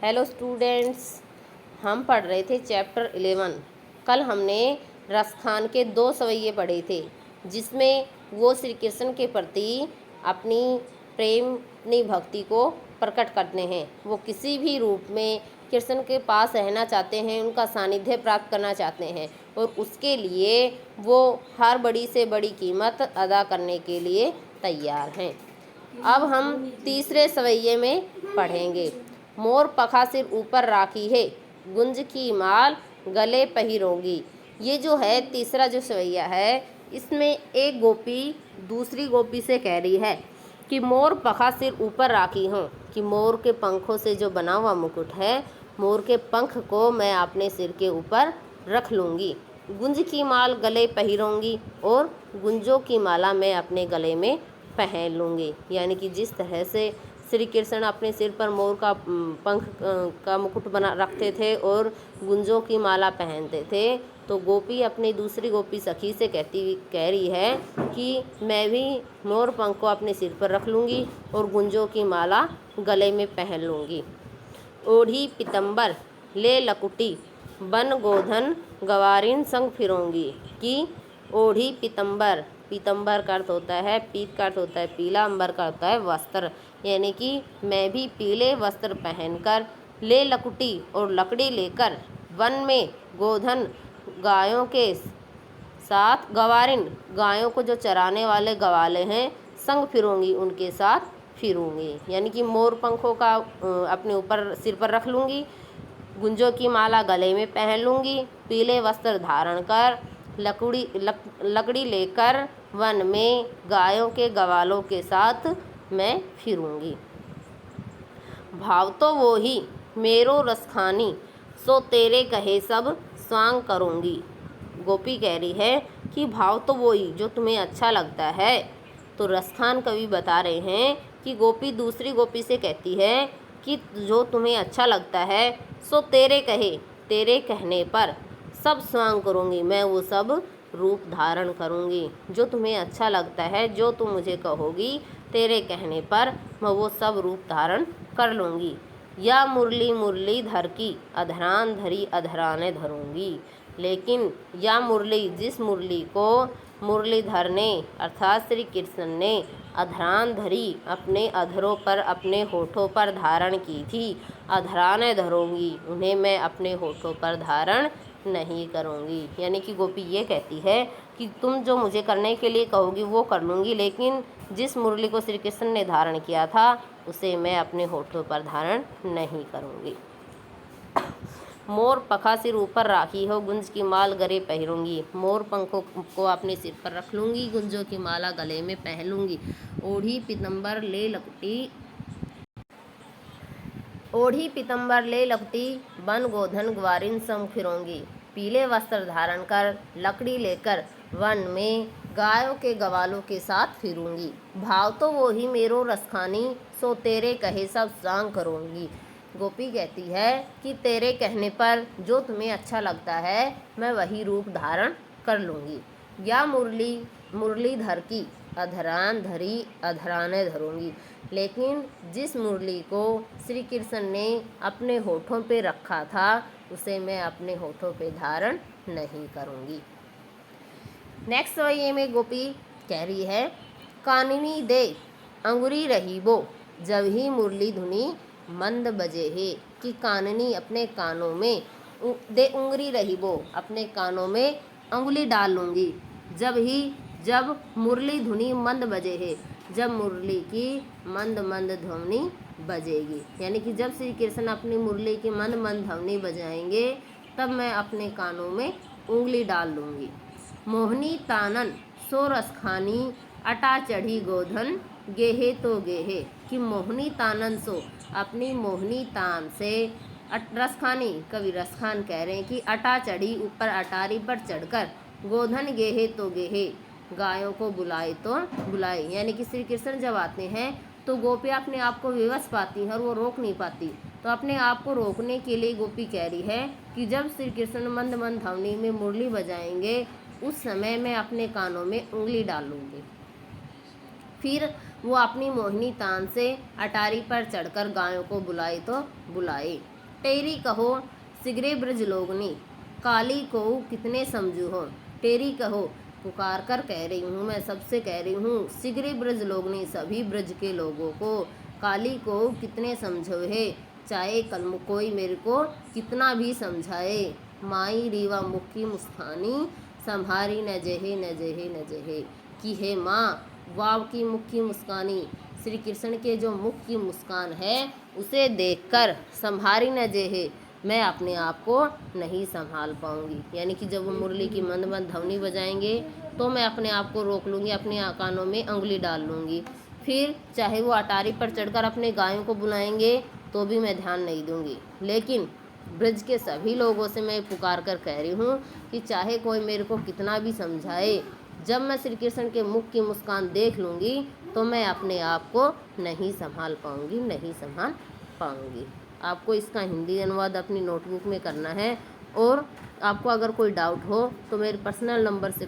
Hello students, हम पढ़ रहे थे चैप्टर 11। कल हमने रसखान के 2 सवैये पढ़े थे, जिसमें वो श्री कृष्ण के प्रति अपनी प्रेम, अपनी भक्ति को प्रकट करते हैं। वो किसी भी रूप में कृष्ण के पास रहना चाहते हैं, उनका सानिध्य प्राप्त करना चाहते हैं और उसके लिए वो हर बड़ी से बड़ी कीमत अदा करने के लिए तैयार हैं। अब हम तीसरे सवैये में पढ़ेंगे। मोर पखा सिर ऊपर राखी है, गुंज की माल गले पहिरोगी। ये जो है तीसरा जो सवैया है, इसमें एक गोपी दूसरी गोपी से कह रही है कि मोर पखा सिर ऊपर राखी हूँ, कि मोर के पंखों से जो बना हुआ मुकुट है, मोर के पंख को मैं अपने सिर के ऊपर रख लूँगी। गुंज की माल गले पहिरूंगी और गुंजों की माला मैं अपने गले में पहन लूँगी। यानी कि जिस तरह से श्री कृष्ण अपने सिर पर मोर का पंख का मुकुट बना रखते थे और गुंजों की माला पहनते थे, तो गोपी अपनी दूसरी गोपी सखी से कह रही है कि मैं भी मोर पंख को अपने सिर पर रख लूँगी और गुंजों की माला गले में पहन लूँगी। ओढ़ी पीतम्बर ले लकुटी, बन गोधन गवारिन संग फिरूंगी। कि ओढ़ी पीतम्बर, पीतम्बर का अर्थ होता है पीत, का अर्थ होता है पीला, अंबर का होता है वस्त्र। यानी कि मैं भी पीले वस्त्र पहनकर, ले लकुटी और लकड़ी लेकर, वन में गोधन गायों के साथ, गवारिन गायों को जो चराने वाले गवाले हैं, संग फिरूंगी उनके साथ फिरूंगी। यानी कि मोर पंखों का अपने ऊपर सिर पर रख लूँगी, गुंजों की माला गले में पहन लूँगी, पीले वस्त्र धारण कर लकड़ी लेकर वन में गायों के गवालों के साथ मैं फिरूंगी। भाव तो वो ही मेरो रसखानी, सो तेरे कहे सब स्वांग करूँगी। गोपी कह रही है कि भाव तो वो ही जो तुम्हें अच्छा लगता है। तो रसखान कवि बता रहे हैं कि गोपी दूसरी गोपी से कहती है कि जो तुम्हें अच्छा लगता है, सो तेरे कहने पर सब स्वांग करूँगी, मैं वो सब रूप धारण करूँगी। जो तुम्हें अच्छा लगता है, जो तुम मुझे कहोगी, तेरे कहने पर मैं वो सब रूप धारण कर लूँगी। या मुरली मुरली धर की, अधरान धरी अधराने धरूँगी। लेकिन या मुरली, जिस मुरली को मुरलीधर ने अर्थात श्री कृष्ण ने अधरान धरी, अपने अधरों पर, अपने होठों पर धारण की थी, अधराने धरूँगी, उन्हें मैं अपने होठों पर धारण नहीं करूँगी। यानी कि गोपी ये कहती है कि तुम जो मुझे करने के लिए कहोगी वो कर लूँगी, लेकिन जिस मुरली को श्री कृष्ण ने धारण किया था उसे मैं अपने होठों पर धारण नहीं करूँगी। मोर पखा सिर ऊपर राखी हो, गुंज की माल गले पहिरूंगी। मोर पंखों को अपने सिर पर रख लूँगी, गुंजों की माला गले में पहन लूँगी। ओढ़ी पीतम्बर ले लकुटी, बन गोधन ग्वारिन संग फिरूंगी। पीले वस्त्र धारण कर, लकड़ी लेकर वन में गायों के गवालों के साथ फिरूंगी। भाव तो वो ही मेरो रसखानी, सो तेरे कहे सब सांग करूंगी। गोपी कहती है कि तेरे कहने पर जो तुम्हें अच्छा लगता है, मैं वही रूप धारण कर लूँगी। या मुरलीधर की, अधरान धरी अधराने धरूँगी। लेकिन जिस मुरली को श्री कृष्ण ने अपने होठों पे रखा था, उसे मैं अपने होठों पे धारण नहीं करूँगी। नेक्स्ट ये में गोपी कह रही है, काननी दे अंगुरी रही वो, जब ही मुरली धुनी मंद बजे है। कि काननी अपने कानों में, दे उंगली रही वो, अपने कानों में अंगुली डाल लूँगी, जब मुरली धुनी मंद बजे है, जब मुरली की मंद मंद ध्वनि बजेगी। यानी कि जब श्री कृष्ण अपनी मुरली की मंद मंद ध्वनि बजाएंगे, तब मैं अपने कानों में उंगली डाल लूँगी। मोहनी तानन सो रसखानी, अटा चढ़ी गोधन गेहे तो गेहे। कि मोहनी तानन सो, अपनी मोहनी तान से रसखानी, कवि रसखान कह रहे हैं कि अटा चढ़ी, ऊपर अटारी पर चढ़कर, गोधन गेहे तो गेहे, गायों को बुलाए तो बुलाए। यानी कि श्री कृष्ण जब आते हैं तो गोपी अपने आप को विवश पाती हैं और वो रोक नहीं पाती। तो अपने आप को रोकने के लिए गोपी कह रही है कि जब श्री कृष्ण मंद मंद ध्वनि में मुरली बजाएंगे, उस समय मैं अपने कानों में उंगली डालूंगी। फिर वो अपनी मोहिनी तान से अटारी पर चढ़कर गायों को बुलाए तो बुलाए। टेरी कहो सिगरे ब्रज लोगनी, काली को कितने समझू हो। टेरी कहो, पुकार कर कह रही हूँ, मैं सबसे कह रही हूँ, सिगरे ब्रज लोगनी, सभी ब्रज के लोगों को, काली को कितने समझो है, चाहे कल कोई मेरे को कितना भी समझाए। माई रीवा मुख की मुस्कानी, संभारी न जहे न जहे न जहे। कि हे माँ, वाव की मुख की मुस्कानी, श्री कृष्ण के जो मुख की मुस्कान है उसे देखकर संभारी न जेहे, मैं अपने आप को नहीं संभाल पाऊंगी। यानी कि जब वो मुरली की मंद मंद ध्वनि बजाएंगे तो मैं अपने आप को रोक लूँगी, अपने कानों में अंगुली डाल लूँगी। फिर चाहे वो अटारी पर चढ़कर अपने गायों को बुलाएंगे तो भी मैं ध्यान नहीं दूँगी। लेकिन ब्रज के सभी लोगों से मैं पुकार कर कह रही हूँ कि चाहे कोई मेरे को कितना भी समझाए, जब मैं श्री कृष्ण के मुख की मुस्कान देख लूँगी तो मैं अपने आप को नहीं संभाल पाऊँगी, नहीं संभाल पाऊँगी। आपको इसका हिंदी अनुवाद अपनी नोटबुक में करना है, और आपको अगर कोई डाउट हो तो मेरे पर्सनल नंबर से